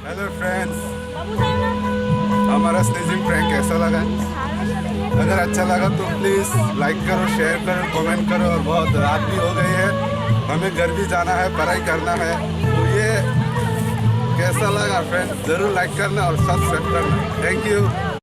Hello friends, हमारा staging prank कैसा लगा? अगर अच्छा लगा तो प्लीज़ लाइक करो, शेयर करो, कमेंट करो। और बहुत रात भी हो गई है, हमें घर भी जाना है, पढ़ाई करना है। तो ये कैसा लगा फ्रेंड्स, ज़रूर लाइक करना और सब्सक्राइब करना। Thank you.